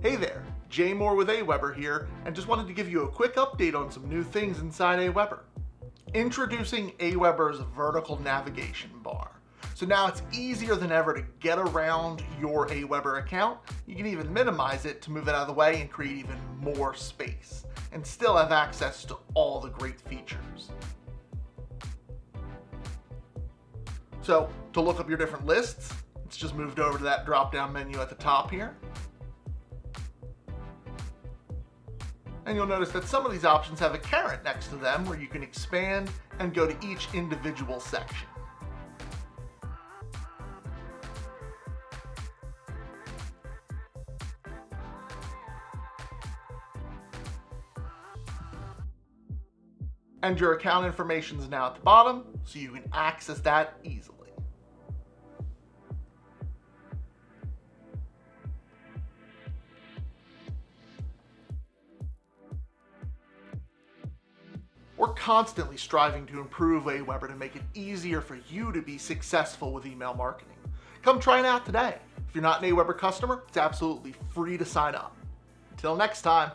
Hey there, Jay Moore with Aweber here, and just wanted to give you a quick update on some new things inside Aweber. Introducing Aweber's vertical navigation bar. So now it's easier than ever to get around your Aweber account. You can even minimize it to move it out of the way and create even more space, and still have access to all the great features. So to look up your different lists, it's just moved over to that drop-down menu at the top here. And you'll notice that some of these options have a caret next to them where you can expand and go to each individual section. And your account information is now at the bottom, so you can access that easily. We're constantly striving to improve Aweber to make it easier for you to be successful with email marketing. Come try it out today. If you're not an Aweber customer, it's absolutely free to sign up. Until next time.